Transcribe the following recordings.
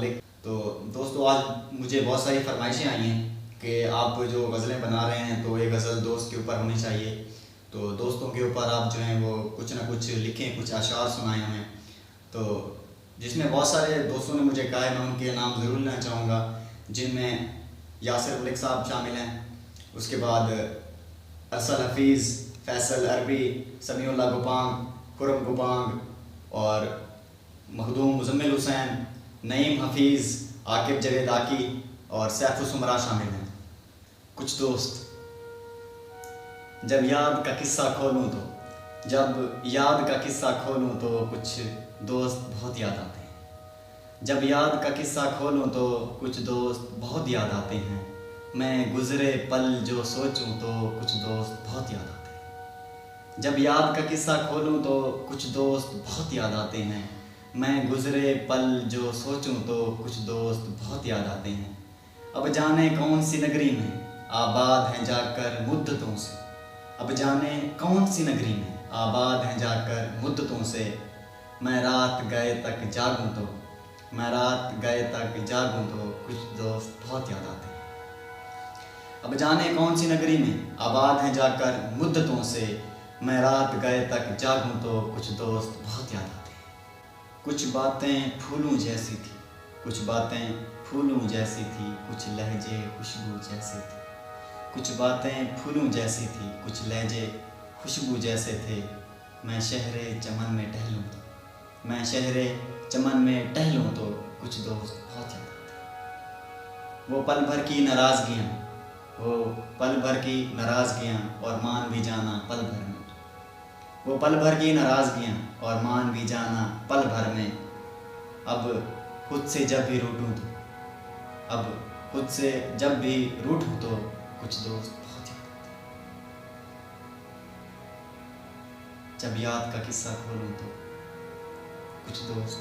मुतालिक। तो दोस्तों आज मुझे बहुत सारी फरमाइशें आई हैं कि आप जो गज़लें बना रहे हैं तो ये गज़ल दोस्त के ऊपर होनी चाहिए। तो दोस्तों के ऊपर आप जो हैं वो कुछ ना कुछ लिखें, कुछ अशार सुनाएं हमें। तो जिसमें बहुत सारे दोस्तों ने मुझे कहा है, मैं उनके नाम ज़रूर लेना चाहूँगा, जिनमें यासिर मलिक साहब शामिल हैं, उसके बाद अरसल हफीज़, फैसल अरबी, समीउल्लाह गुपांग, खुरम गुपांग और मखदूम मुजम्मिल हुसैन, नईम हफीज़, आकिब जवेद आकी और सैफ सुमरा शामिल हैं। कुछ दोस्त। जब याद का किस्सा खोलूं तो कुछ दोस्त बहुत याद आते हैं। जब याद का किस्सा खोलूं तो कुछ दोस्त बहुत याद आते हैं। मैं गुज़रे पल जो सोचूं तो कुछ दोस्त बहुत याद आते हैं। जब याद का किस्सा खोलूं तो कुछ दोस्त बहुत याद आते हैं। मैं गुज़रे पल जो सोचूं तो कुछ दोस्त बहुत याद आते हैं। अब जाने कौन सी नगरी में आबाद हैं जाकर मुद्दतों से। अब जाने कौन सी नगरी में आबाद हैं जाकर मुद्दतों से। मैं रात गए तक जागूं तो कुछ दोस्त बहुत याद आते हैं। अब जाने कौन सी नगरी में आबाद हैं जाकर मुद्दतों से। मैं रात गए तक जागूं तो कुछ दोस्त बहुत याद आते हैं। कुछ बातें फूलों जैसी थी, कुछ बातें फूलों जैसी थी, कुछ लहजे खुशबू जैसे थे। कुछ बातें फूलों जैसी थी, कुछ लहजे खुशबू जैसे थे। मैं शहरे चमन में टहलूं तो कुछ दोस्त बहुत याद आते हैं। वो पल भर की नाराज़गियाँ और मान भी जाना पल भर में। वो पल भर की नाराज़गियाँ और मान भी जाना पल भर में। अब खुद से जब भी रूठूं तो कुछ दोस्त बहुत याद आते हैं। जब याद का किस्सा खोलूं तो कुछ दोस्त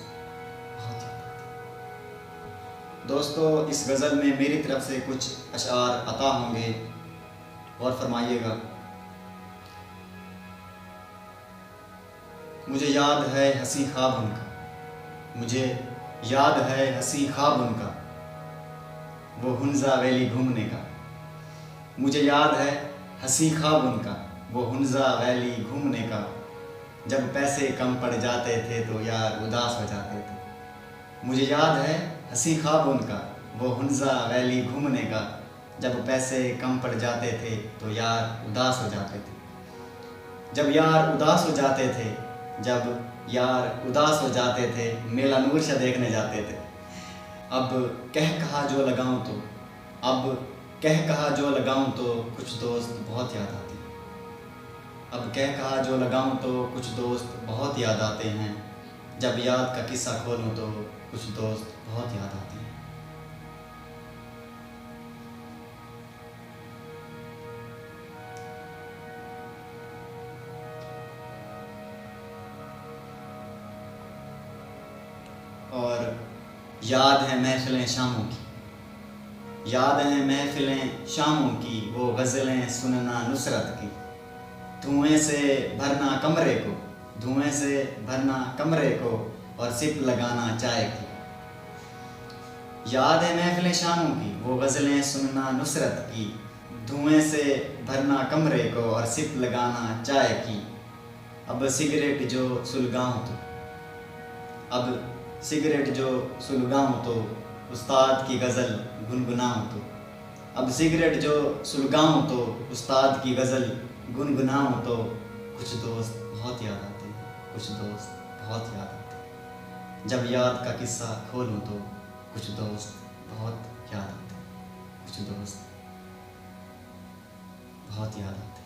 बहुत याद आते हैं। दोस्तों इस गज़ल में मेरी तरफ से कुछ अशार अता होंगे और फरमाइएगा। मुझे याद है हंसी ख्वाब उनका, वो हुंज़ा वैली घूमने का। मुझे याद है हंसी ख्वाब उनका, वो हुंज़ा वैली घूमने का। जब पैसे कम पड़ जाते थे तो यार उदास हो जाते थे। मुझे याद है हंसी ख्वाब उनका, वो हुंज़ा वैली घूमने का। जब पैसे कम पड़ जाते थे तो यार उदास हो जाते थे। जब यार उदास हो जाते थे मेला नूर शाह देखने जाते थे। अब कह कहा जो लगाऊं तो कुछ दोस्त बहुत याद आते हैं। अब कह कहा जो लगाऊं तो कुछ दोस्त बहुत याद आते हैं। जब याद का किस्सा खोलूं तो कुछ दोस्त बहुत याद आते हैं। और याद है महफिलें शामों की, वो गज़लें सुनना नुसरत की। धुएं से भरना कमरे को और सिप लगाना चाय की। याद है महफिलें शामों की, वो गज़लें सुनना नुसरत की। धुएं से भरना कमरे को और सिप लगाना चाय की। अब सिगरेट जो सुलगाऊं तो उस्ताद की गज़ल गुनगुनाऊं तो। अब सिगरेट जो सुलगाऊं तो उस्ताद की गज़ल गुनगुनाऊं तो कुछ दोस्त बहुत याद आते हैं। जब याद का किस्सा खोलूं तो कुछ दोस्त बहुत याद आते हैं।